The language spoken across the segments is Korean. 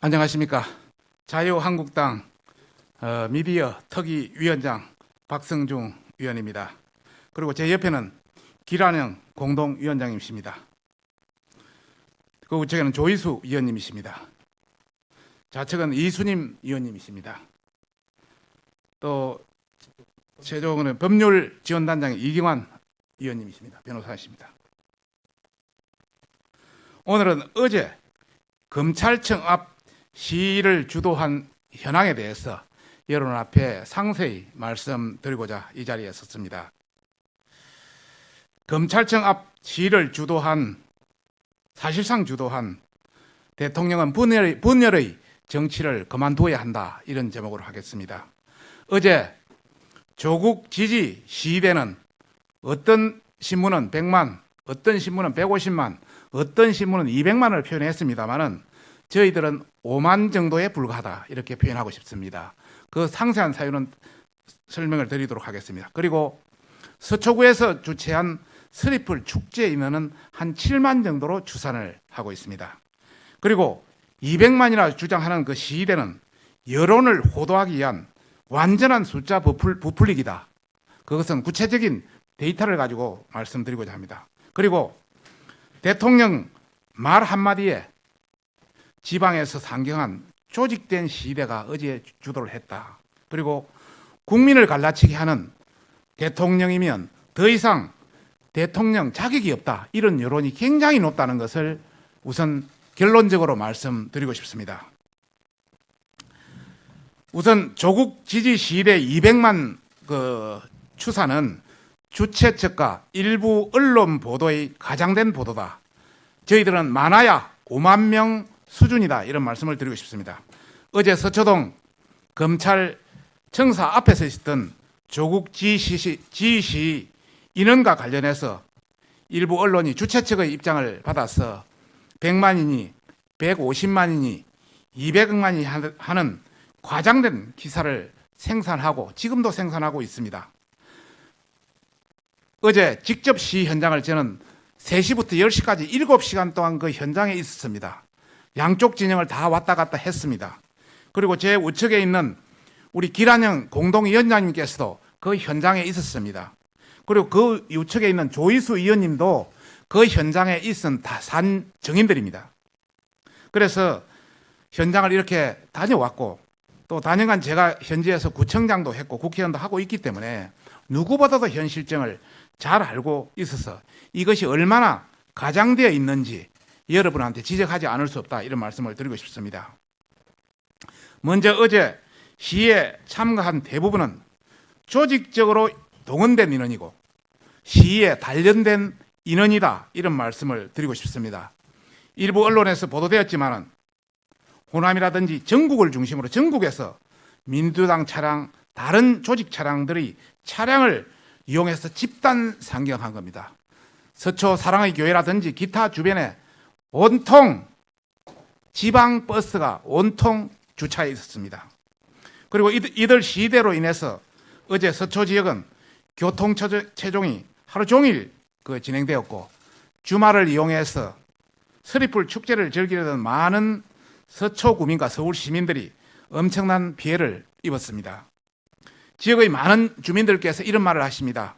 안녕하십니까. 자유한국당 미디어 특위위원장 박성중 위원입니다. 그리고 제 옆에는 기란영 공동위원장님이십니다. 그 우측에는 조희수 위원님이십니다. 좌측은 이순임 위원님이십니다. 또 최종은 법률지원단장의 이경환 위원님이십니다. 변호사이십니다. 오늘은 어제 검찰청 앞 시위를 주도한 현황에 대해서 여러분 앞에 상세히 말씀드리고자 이 자리에 섰습니다. 검찰청 앞 시위를 사실상 주도한 대통령은 분열의 정치를 그만둬야 한다, 이런 제목으로 하겠습니다. 어제 조국 지지 시위대는 어떤 신문은 100만, 어떤 신문은 150만, 어떤 신문은 200만을 표현했습니다만은 저희들은 5만 정도에 불과하다, 이렇게 표현하고 싶습니다. 그 상세한 사유는 설명을 드리도록 하겠습니다. 그리고 서초구에서 주최한 스리플 축제 인원은 한 7만 정도로 추산을 하고 있습니다. 그리고 200만이나 주장하는 그 시위대는 여론을 호도하기 위한 완전한 숫자 부풀리기다. 그것은 구체적인 데이터를 가지고 말씀드리고자 합니다. 그리고 대통령 말 한마디에 지방에서 상경한 조직된 시위대가 어제 주도를 했다. 그리고 국민을 갈라치게 하는 대통령이면 더 이상 대통령 자격이 없다, 이런 여론이 굉장히 높다는 것을 우선 결론적으로 말씀드리고 싶습니다. 우선 조국 지지 시위대 200만 그 추산은 주최 측과 일부 언론 보도의 가장된 보도다. 저희들은 많아야 5만 명 수준이다, 이런 말씀을 드리고 싶습니다. 어제 서초동 검찰 청사 앞에서 있었던 조국 지시 인원과 관련해서 일부 언론이 주최 측의 입장을 받아서 100만이니 150만이니 200만이 하는 과장된 기사를 생산하고 지금도 생산하고 있습니다. 어제 직접 시위 현장을 저는 3시부터 10시까지 7시간 동안 그 현장에 있었습니다. 양쪽 진영을 다 왔다 갔다 했습니다. 그리고 제 우측에 있는 우리 기란영 공동위원장님께서도 그 현장에 있었습니다. 그리고 그 우측에 있는 조희수 위원님도 그 현장에 있은 다산 정인들입니다. 그래서 현장을 이렇게 다녀왔고, 또 단연간 제가 현지에서 구청장도 했고 국회의원도 하고 있기 때문에 누구보다도 현 실정을 잘 알고 있어서 이것이 얼마나 가장되어 있는지 여러분한테 지적하지 않을 수 없다, 이런 말씀을 드리고 싶습니다. 먼저 어제 시위에 참가한 대부분은 조직적으로 동원된 인원이고 시위에 단련된 인원이다, 이런 말씀을 드리고 싶습니다. 일부 언론에서 보도되었지만 호남이라든지 전국을 중심으로 전국에서 민주당 차량, 다른 조직 차량들이 차량을 이용해서 집단 상경한 겁니다. 서초 사랑의 교회라든지 기타 주변에 온통 지방 버스가 온통 주차해 있었습니다. 그리고 이들 시위대로 인해서 어제 서초 지역은 교통 체종이 하루 종일 진행되었고, 주말을 이용해서 스리풀 축제를 즐기려던 많은 서초 구민과 서울 시민들이 엄청난 피해를 입었습니다. 지역의 많은 주민들께서 이런 말을 하십니다.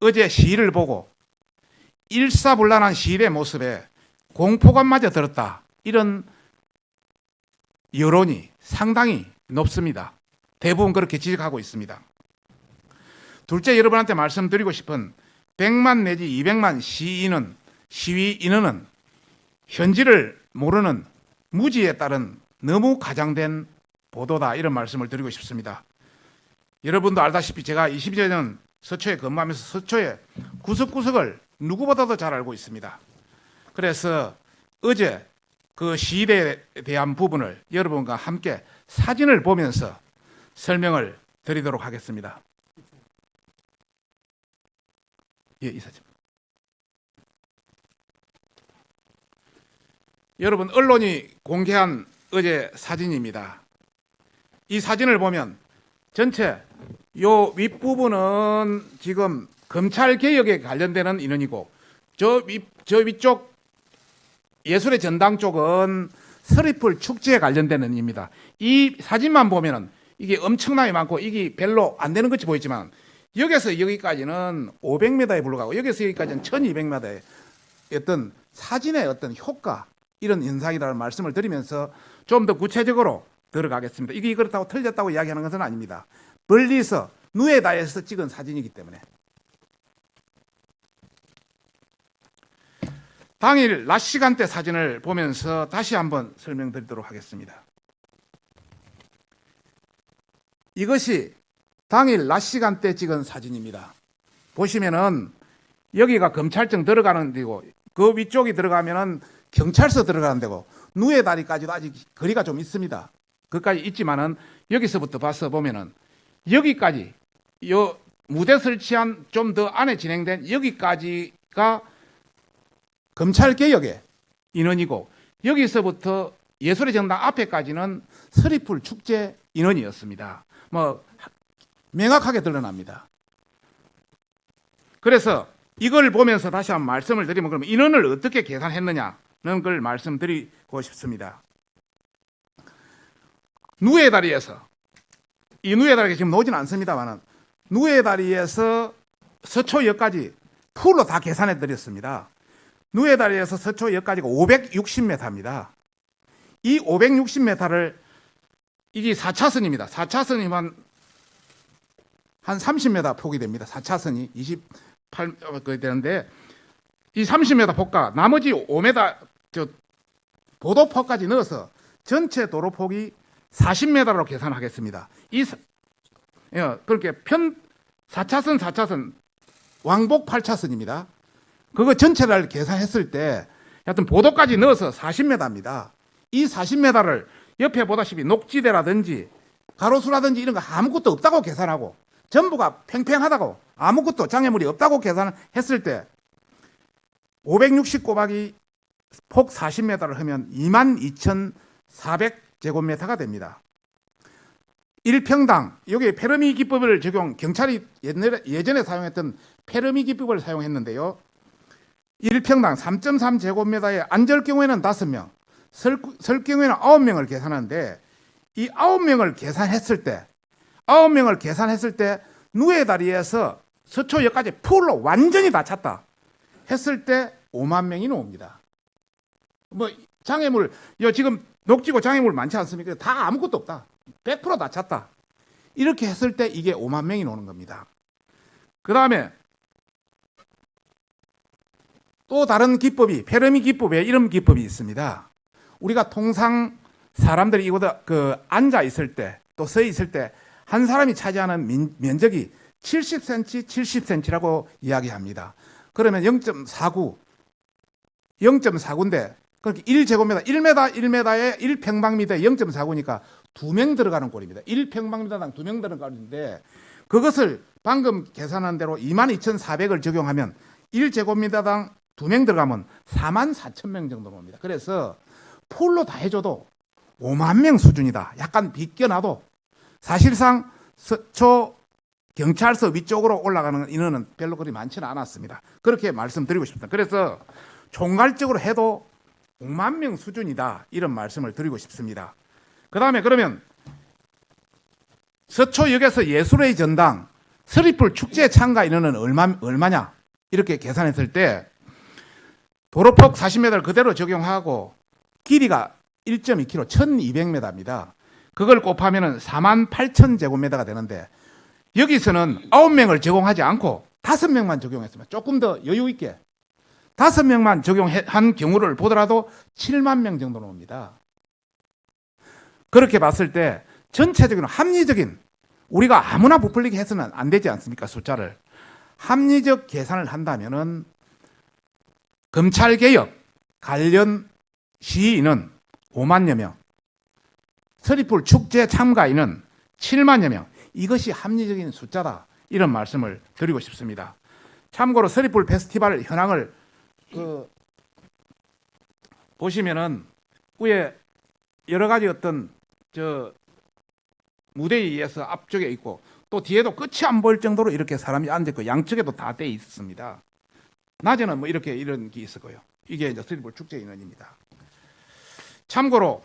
어제 시위를 보고 일사불란한 시위대 모습에 공포감마저 들었다, 이런 여론이 상당히 높습니다. 대부분 그렇게 지적하고 있습니다. 둘째, 여러분한테 말씀드리고 싶은 100만 내지 200만 시위 인원은 현지를 모르는 무지에 따른 너무 가장된 보도다, 이런 말씀을 드리고 싶습니다. 여러분도 알다시피 제가 20여 년 서초에 근무하면서 서초의 구석구석을 누구보다도 잘 알고 있습니다. 그래서 어제 그 시위대에 대한 부분을 여러분과 함께 사진을 보면서 설명을 드리도록 하겠습니다. 예, 이 사진. 여러분, 언론이 공개한 어제 사진입니다. 이 사진을 보면 전체 요 윗부분은 지금 검찰 개혁에 관련되는 인원이고, 저 위쪽 예술의 전당 쪽은 서리풀 축제에 관련된 의미입니다. 이 사진만 보면은 이게 엄청나게 많고 이게 별로 안 되는 것이 보이지만 여기서 여기까지는 500m에 불과하고 여기서 여기까지는 1200m의 어떤 사진의 어떤 효과 이런 현상이라는 말씀을 드리면서 좀 더 구체적으로 들어가겠습니다. 이게 그렇다고 틀렸다고 이야기하는 것은 아닙니다. 멀리서 누에다에서 찍은 사진이기 때문에. 당일 낮 시간대 사진을 보면서 다시 한번 설명드리도록 하겠습니다. 이것이 당일 낮 시간대 찍은 사진입니다. 보시면은 여기가 검찰청 들어가는 데고 그 위쪽이 들어가면은 경찰서 들어가는 데고 누에 다리까지도 아직 거리가 좀 있습니다. 그까지 있지만은 여기서부터 봐서 보면은 여기까지 요 무대 설치한 좀 더 안에 진행된 여기까지가 검찰 개혁의 인원이고 여기서부터 예술의 전당 앞에까지는 서리풀 축제 인원이었습니다. 뭐 명확하게 드러납니다. 그래서 이걸 보면서 다시 한번 말씀을 드리면 그러면 인원을 어떻게 계산했느냐는 걸 말씀드리고 싶습니다. 누에 다리에서 이 누에 다리가 지금 나오지는 않습니다만은 누에 다리에서 서초역까지 풀로 다 계산해 드렸습니다. 누에 다리에서 서초역까지가 560m입니다. 이 560m를 이게 4차선입니다. 4차선이면 한 30m 폭이 됩니다. 4차선이 28 되는데 이 30m 폭과 나머지 5m 보도폭까지 넣어서 전체 도로폭이 40m로 계산하겠습니다. 그렇게 4차선 왕복 8차선입니다. 그거 전체를 계산했을 때 하여튼 보도까지 넣어서 40m입니다. 이 40m를 옆에 보다시피 녹지대라든지 가로수라든지 이런 거 아무것도 없다고 계산하고 전부가 팽팽하다고 아무것도 장애물이 없다고 계산했을 때 560 곱하기 폭 40m를 하면 22,400제곱미터가 됩니다. 1평당 여기 페르미 기법을 경찰이 예전에 사용했던 페르미 기법을 사용했는데요. 1평당 3.3제곱미터에 앉을 경우에는 5명, 설 경우에는 9명을 계산하는데 이 9명을 계산했을 때 누에 다리에서 서초역까지 풀로 완전히 다 찼다 했을 때 5만 명이 나옵니다. 뭐 장애물 지금 녹지고 장애물 많지 않습니까? 다 아무것도 없다. 100% 다 찼다. 이렇게 했을 때 이게 5만 명이 나오는 겁니다. 그 다음에 또 다른 기법이 페르미 기법에 이런 기법이 있습니다. 우리가 통상 사람들이 이곳에 앉아 있을 때 또 서 있을 때 한 사람이 차지하는 면적이 70cm, 70cm라고 이야기합니다. 그러면 0.49인데 그렇게 1제곱미터, 1m에 1평방미터에 0.49니까 2명 들어가는 꼴입니다. 1평방미터당 2명 들어가는데 그것을 방금 계산한 대로 22,400을 적용하면 1제곱미터당 2명 들어가면 44,000명 정도 옵니다. 그래서 풀로 다 해줘도 5만 명 수준이다. 약간 비껴놔도 사실상 서초 경찰서 위쪽으로 올라가는 인원은 별로 그리 많지는 않았습니다. 그렇게 말씀드리고 싶습니다. 그래서 총괄적으로 해도 5만 명 수준이다. 이런 말씀을 드리고 싶습니다. 그 다음에 그러면 서초역에서 예술의 전당 서리풀 축제 참가 인원은 얼마냐? 이렇게 계산했을 때 도로폭 40m를 그대로 적용하고 길이가 1.2km, 1200m입니다. 그걸 곱하면 48,000제곱미터가 되는데 여기서는 9명을 적용하지 않고 5명만 적용했습니다. 조금 더 여유 있게 5명만 적용한 경우를 보더라도 7만 명 정도 나옵니다. 그렇게 봤을 때 전체적인 합리적인 우리가 아무나 부풀리게 해서는 안 되지 않습니까? 숫자를 합리적 계산을 한다면은 검찰개혁 관련 시인은 5만여 명, 서리풀 축제 참가인은 7만여 명, 이것이 합리적인 숫자다. 이런 말씀을 드리고 싶습니다. 참고로 서리풀 페스티벌 현황을 보시면은 위에 여러 가지 어떤 무대에 의해서 앞쪽에 있고 또 뒤에도 끝이 안 보일 정도로 이렇게 사람이 앉아있고 양쪽에도 다 돼 있습니다. 낮에는 뭐 이런 게 있었고요. 이게 이제 서리풀 축제 인원입니다. 참고로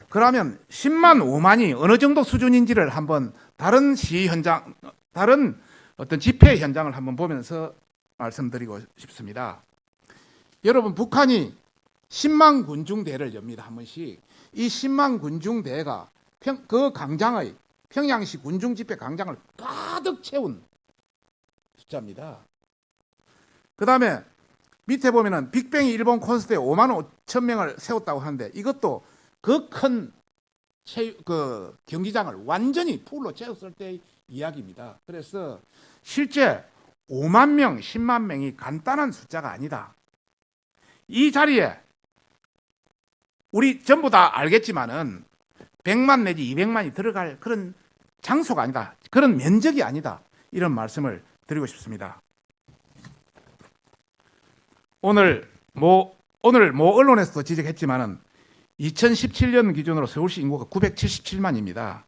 그러면 10만 5만이 어느 정도 수준인지를 한번 다른 시위 현장, 다른 어떤 집회 현장을 한번 보면서 말씀드리고 싶습니다. 여러분, 북한이 10만 군중대를 엽니다. 한 번씩. 이 10만 군중대가 그 광장의 평양시 군중집회 광장을 가득 채운 숫자입니다. 그 다음에 밑에 보면은 빅뱅이 일본 콘서트에 5만 5천 명을 세웠다고 하는데 이것도 그 큰 경기장을 완전히 풀로 채웠을 때의 이야기입니다. 그래서 실제 5만 명, 10만 명이 간단한 숫자가 아니다. 이 자리에 우리 전부 다 알겠지만은 100만 내지 200만이 들어갈 그런 장소가 아니다. 그런 면적이 아니다. 이런 말씀을 드리고 싶습니다. 오늘 뭐 언론에서도 지적했지만은 2017년 기준으로 서울시 인구가 977만입니다.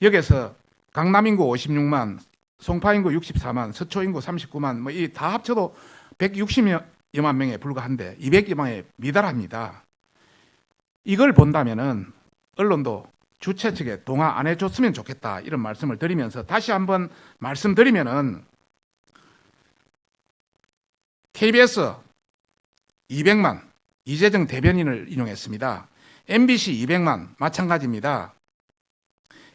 여기서 강남 인구 56만, 송파 인구 64만, 서초 인구 39만, 뭐 이 다 합쳐도 160여만 명에 불과한데 200여 명에 미달합니다. 이걸 본다면은 언론도 주최 측에 동화 안 해줬으면 좋겠다 이런 말씀을 드리면서 다시 한번 말씀드리면은 KBS 200만 이재정 대변인을 인용했습니다. MBC 200만 마찬가지입니다.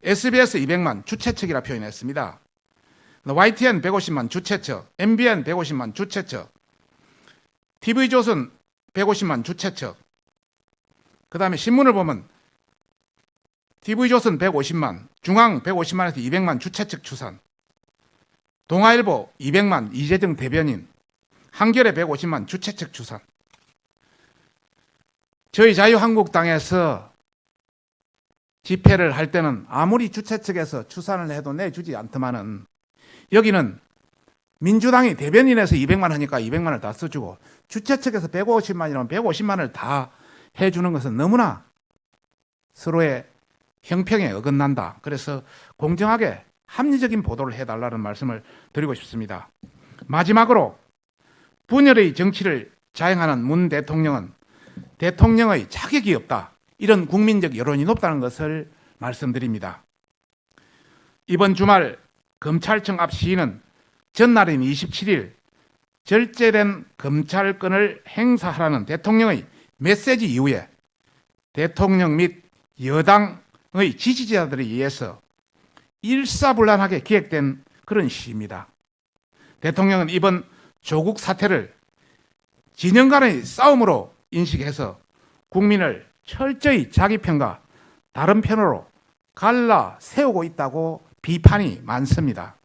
SBS 200만 주최 측이라 표현했습니다. YTN 150만 주최 측, MBN 150만 주최 측, TV조선 150만 주최 측. 그 다음에 신문을 보면 TV조선 150만, 중앙 150만에서 200만 주최 측 추산, 동아일보 200만 이재정 대변인, 한겨레 150만 주최 측 추산. 저희 자유한국당에서 집회를 할 때는 아무리 주최 측에서 추산을 해도 내주지 않더만은 여기는 민주당이 대변인에서 200만 하니까 200만을 다 써주고 주최 측에서 150만이라면 150만을 다 해주는 것은 너무나 서로의 형평에 어긋난다. 그래서 공정하게 합리적인 보도를 해달라는 말씀을 드리고 싶습니다. 마지막으로 분열의 정치를 자행하는 문 대통령은 대통령의 자격이 없다. 이런 국민적 여론이 높다는 것을 말씀드립니다. 이번 주말 검찰청 앞 시위는 전날인 27일 절제된 검찰권을 행사하라는 대통령의 메시지 이후에 대통령 및 여당의 지지자들에 의해서 일사불란하게 기획된 그런 시위입니다. 대통령은 이번 조국 사태를 진영 간의 싸움으로 인식해서 국민을 철저히 자기 편과 다른 편으로 갈라 세우고 있다고 비판이 많습니다.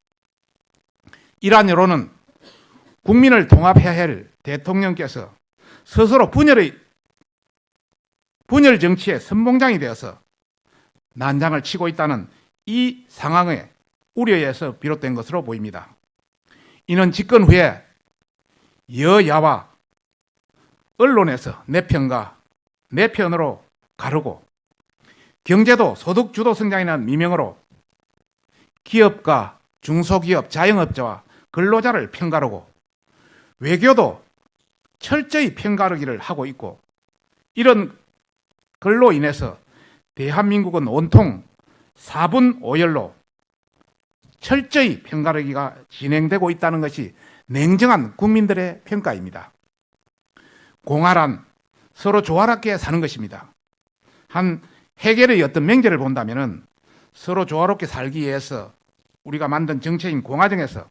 이러한 여론은 국민을 통합해야 할 대통령께서 스스로 분열 정치의 선봉장이 되어서 난장을 치고 있다는 이 상황의 우려에서 비롯된 것으로 보입니다. 이는 집권 후에 여야와 언론에서 내 편과 내 편으로 가르고 경제도 소득 주도 성장이라는 미명으로 기업가, 중소기업, 자영업자와 근로자를 편가르고 외교도 철저히 편가르기를 하고 있고 이런 걸로 인해서 대한민국은 온통 4분 5열로 철저히 편가르기가 진행되고 있다는 것이 냉정한 국민들의 평가입니다. 공활한 서로 조화롭게 사는 것입니다. 한 해결의 어떤 명제를 본다면 서로 조화롭게 살기 위해서 우리가 만든 정체인 공화정에서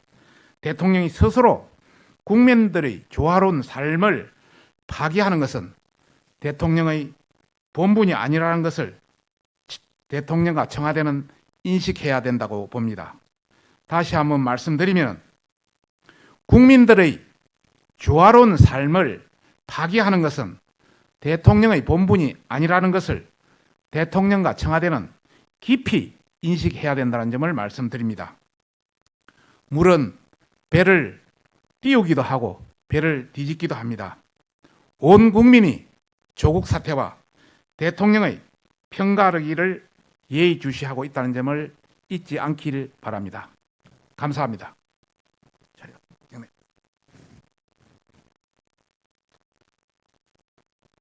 대통령이 스스로 국민들의 조화로운 삶을 파기하는 것은 대통령의 본분이 아니라는 것을 대통령과 청와대는 인식해야 된다고 봅니다. 다시 한번 말씀드리면 국민들의 조화로운 삶을 파기하는 것은 대통령의 본분이 아니라는 것을 대통령과 청와대는 깊이 인식해야 된다는 점을 말씀드립니다. 물은 배를 띄우기도 하고 배를 뒤집기도 합니다. 온 국민이 조국 사태와 대통령의 편가르기를 예의주시하고 있다는 점을 잊지 않기를 바랍니다. 감사합니다.